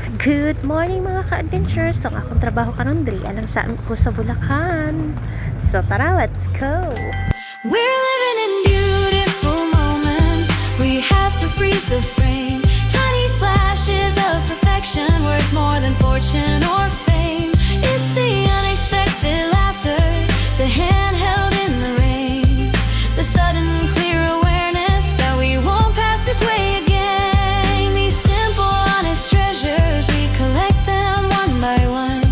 Good morning mga ka-adventures. So akong trabaho karon diri alang saan ko sa Bulacan. So tara, let's go. We're living in beautiful moments. We have to freeze the frame. Tiny flashes of perfection worth more than fortune or fame. It's the unexpected laughter, the hand held in the rain, the sudden clear awareness that we won't pass this way again. These simple, honest treasures, we collect them one by one.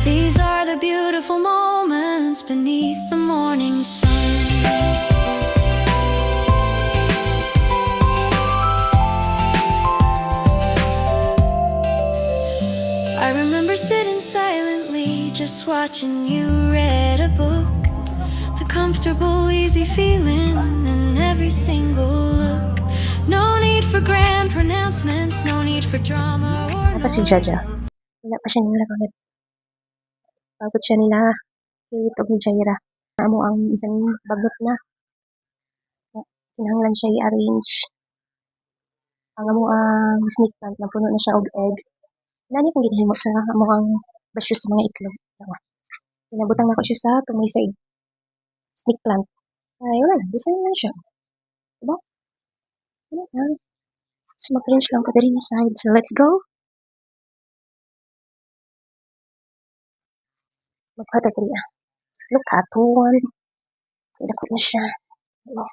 These are the beautiful moments beneath the morning sun. I remember sitting silently, just watching you read a book. The comfortable, easy feeling in every single look. No need for grand pronouncements, no need for drama or Apa si Jaja? Wala pa siya nila kagad. Pagod siya nila. Kito ni Jaira. Amo ang isang bagot na. Kinahanglan siya i-arrange. Ang amo ang snake plant na puno na siya og egg. Nani kung ginahimo sa amo ang basyo sa mga itlog. Pinabutang na ko siya sa tumay sa snake plant. Ay, wala lang. Design lang siya. Diba? Wala lang. So, mag-arrange lang ko diri na side. So, let's go. Magpata diri ah. Look, hatuan. Dako na siya. Diba?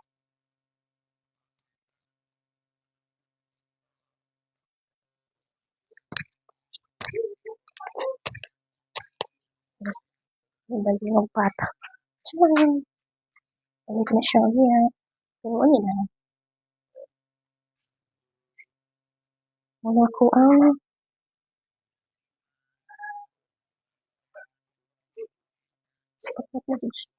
Bagi ng pata. So, ano ko na siya niya. Pero ano na. Ano ko ang sapat na siya.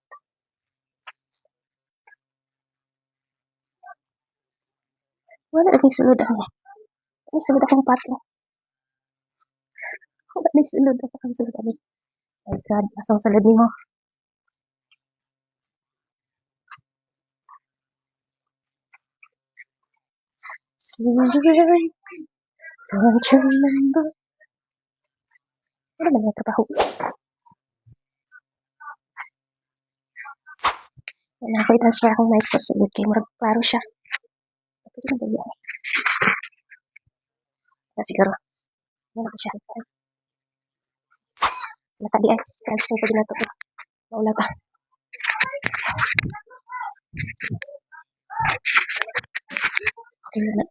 Wala lagi sulod ako. Ano sulod akong pato? Wala lagi sulod ako ang sulod ako. My God, asang sulod ni mo. Don't you remember? Ano man yung trabaho? Wala ko i-transfer akong mic sa sulod kay murag klaro siya. Pwede na ba yan? Siguro. Ano ko siya? Natali ay. Transfer ko din na ito. Maula ka. Okay na na.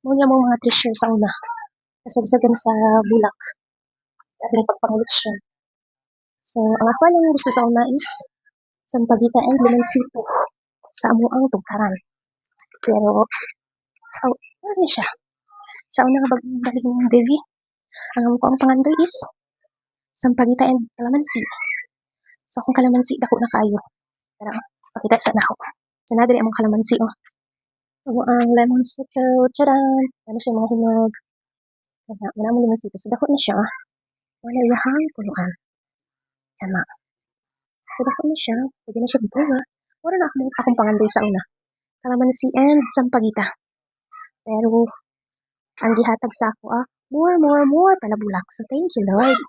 Muna mong mga treasure sa una. Kasagsagan sa bulak. Ating pagpangulusyon. So, ang ako lang gusto sa una is sampagita and limansito sa amo ang tugtaran. Pero, ano na siya? Sa una nga baling Devi, ang amo ko ang pangandoy is sampagita and kalamansi. So, akong kalamansi, dako na kayo. Pero, pakita sa nako. Sanadari among kalamansi, oh. Amo ang lemon sito, charan! Ano siya mga hinog. Wala mo limansito. So, dako na siya, wala yahang punuan. Tama. So, dako na siya. Pwede na siya bituwa. Wala na akong pangandoy sa una. Kalamansi and sampagita. Pero, ang gihatag sa ako, more palabulak. So, thank you, Lord.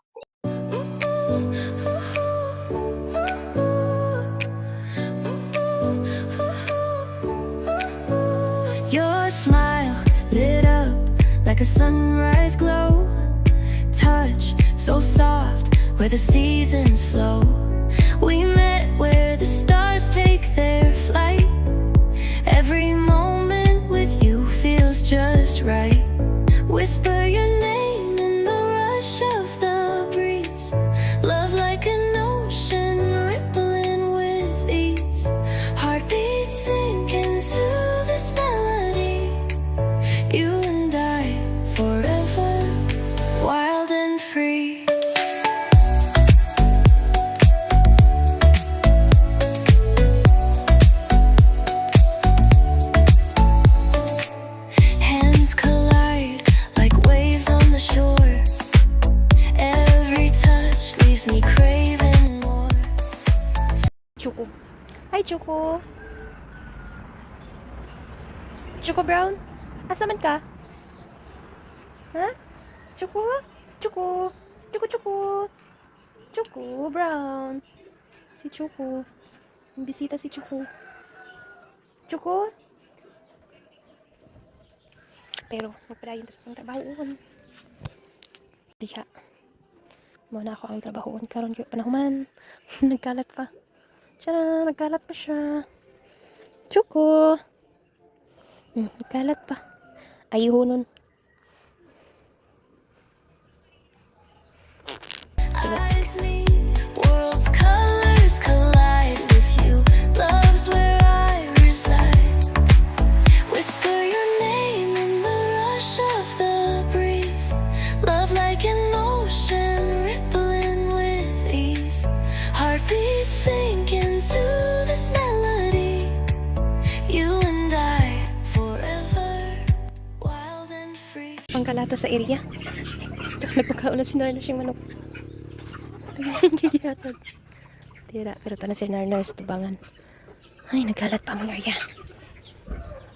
Your smile lit up like a sunrise glow. Touch so soft where the seasons flow. We met where the stars take their flight. Every moment with you feels just right. Whisper your name in the rush of the breeze. Love like an ocean rippling with ease. Heartbeats sink into this melody. You and I forever, wild and free. Choco Brown? Asa man ka? Ha? Choco? Choco? Choco Choco? Choco Brown. Si Choco. Ang bisita si Choco. Choco? Pero, magpadayon sa pang trabahoon. Diha. Muna ako ang trabahoon. Karon yung panahuman. Nagkalat pa. Tiyara, nagkalat pa siya. Choco! Nagkalat pa. Ayuhunon. Eyes meet, worlds colors collide with you. Love's where I reside. Whisper your name in the rush of the breeze. Love like an ocean rippling with ease. Heartbeats sink into this melody. You and I forever, wild and free. Pangkalata sa area. Nagpakauna si Narna siyang manok. Hindi hatag. Tira, pero ito na si Narna sa tubangan. Ay, nagkalat pa ang area.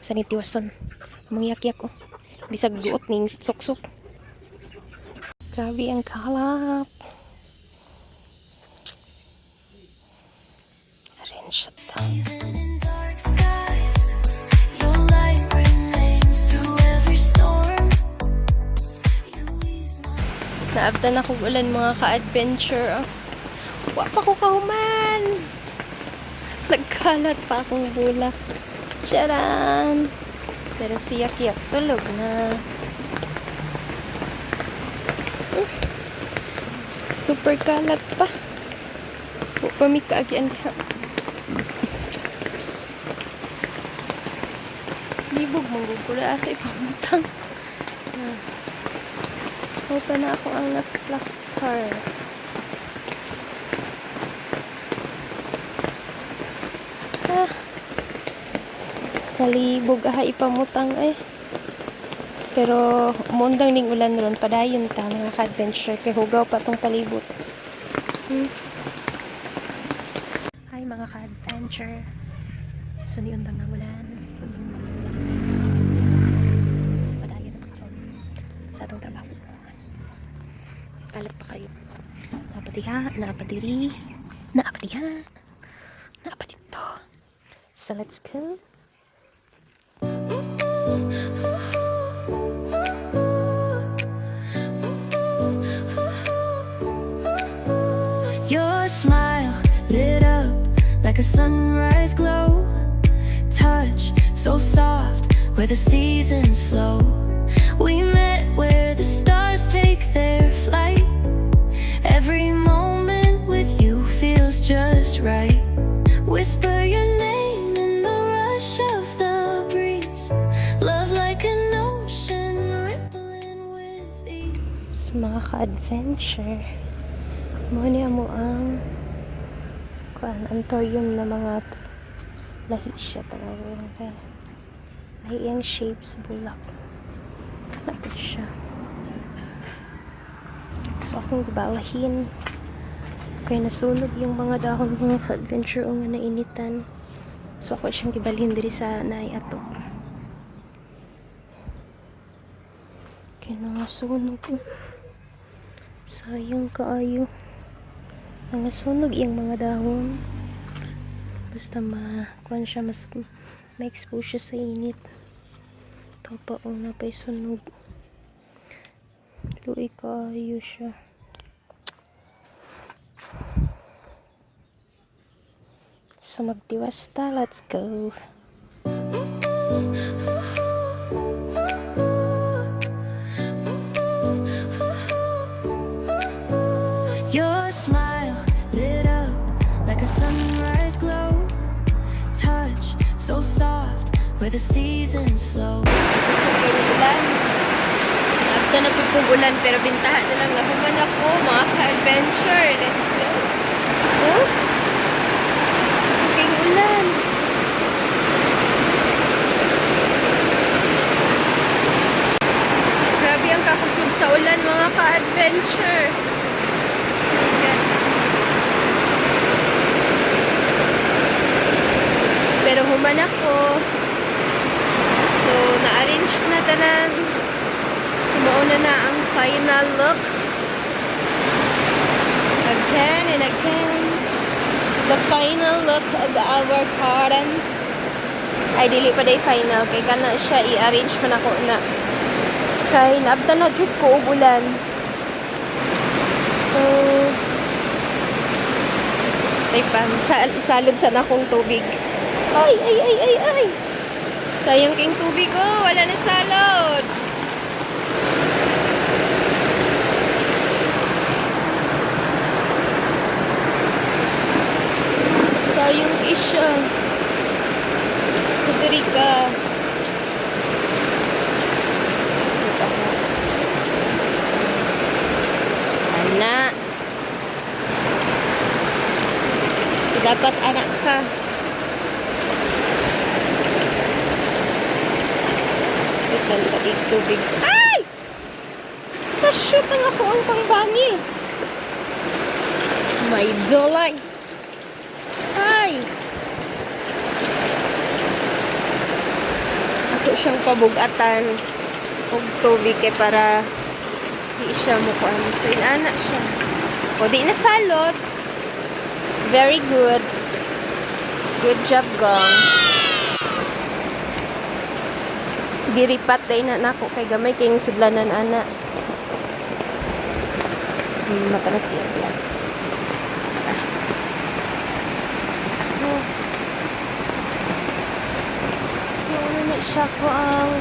Sa nitiwason. Mangyak-yak ko. Bisag duot ning sok-sok. Grabe ang kalat. Arrange siya ta. Even in dark skies, your light remains through every storm. You ease my Naabtan ako ulan mga ka-adventure. Wa pa ko kahuman. Nagkalat pa akong bulak. Charan! Pero si Yak-Yak tulog na. Super kalat pa. Pamikaagi ang diha. Libog manggugula sa ipamutang. Open na ako ang nag-plaster. Kalibog aha ipamutang eh. Pero mundang ning ulan ron padayon ta mga ka-adventure kay hugaw pa tong palibot. Hi mga ka-adventure. So ni undang ng ulan. So padayon na karon sa atong trabaho. Kalat pa kayo. Napatiha, napadiri, naapadiha, naapadito. So let's go. Your smile lit up like a sunrise glow. Touch so soft where the seasons flow. We met where the stars take their flight. Every moment with you feels just right. Whisper your name in the rush of the breeze. Love like an ocean rippling with ease. So mga ka-adventure, muna mo ang antorium na mga lahi siya talaga. Okay. Lahi yung shapes bulak. Kanapit siya. So akong gibalahin. Kaya nasunog yung mga dahon mga ka-adventure o nga nainitan. So ako siyang gibalhin diri sa naiatok. Kaya nangasunog. Sayang kaayo. Nangasunog yung mga dahon. Basta kuan siya ma-expose siya sa init. Tapaong na pa'y sunog. Luay kaayo siya. So magtiwas ta, let's go. Your smile lit up like a sunrise glow. Touch so soft where the seasons flow. Ulan. After na pagkong ulan, pero bintahan na lang nahuman ako, mga ka-adventure. Let's go. Oh? Suking ulan. Grabe ang kakusog sa ulan, mga ka-adventure. Pero human ako. So, Arranged na tanan. Sumuuna na ang final look. Again and again. The final look of our garden. Ay, dili pa day final. Kay kana siya i-arrange man ako na. Kay naabta na jud ko og ulan. So, ay pa, isalod sana akong tubig. Ay, ay, ay, ay, ay. Sayang king tubig ko. Wala na salod. Sayang isya. Sa diri ka. Anak. So, dapat anak ka. Sit lang ka tubig. Ay! Na-shoot ang ako ang pangbangil. May dolay. Ay! Ako siyang pabugatan og tubig kay para di siya mukuan. So, inana siya. O, di na salot. Very good. Good job, gong. Diripat day na nako kay gamay kayong sudlanan, ana. Mata na siya yan. So, ano na siya ko ang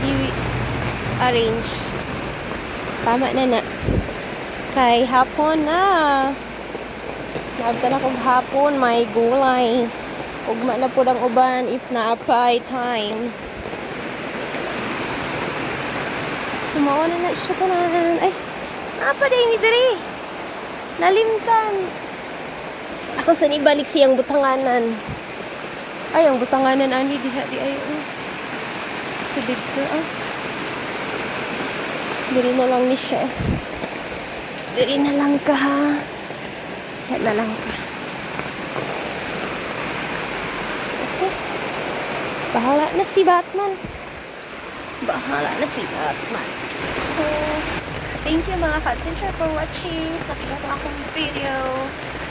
i-arrange. Tama na na. Kay hapon na. Nagta na kong hapon, may gulay. Ugma na po ang uban if na-apply time. Sumawa na siya tanan. Ay, apa day ni diri? Nalimtan. Ako sa nibalik siyang butanganan. Ay, ang butanganan ani diha di ayo. Sa dito ah. Diri na lang ni siya. Diri na lang ka ha. Diha na lang ka. So, okay. Bahala na si Batman. Bahala na si Batman. So, thank you mga ka-adventure for watching sa pinaka akong video.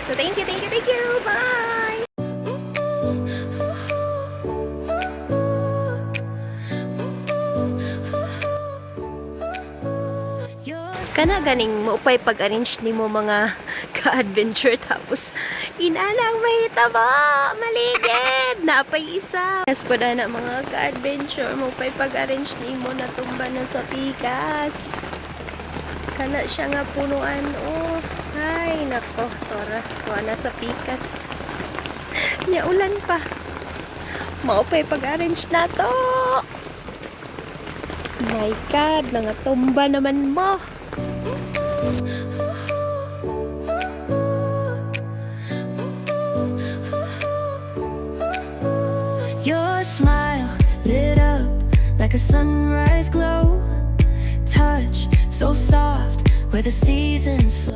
So, thank you, thank you, thank you. Bye! Kana ganing maupay pag-arrange ni mo mga ka-adventure tapos inalang mahitaba, maligid, naapay isa. Yes, pada na mga ka-adventure, maupay pag-arrange ni mo natumba na sa pikas. Kana siya nga punuan, oh. Ay, nako, tora, kuha na sa pikas. Nya ulan pa. Maupay pag-arrange na to. My God, mga tumba naman mo. Your smile lit up like a sunrise glow. Touch so soft where the seasons flow.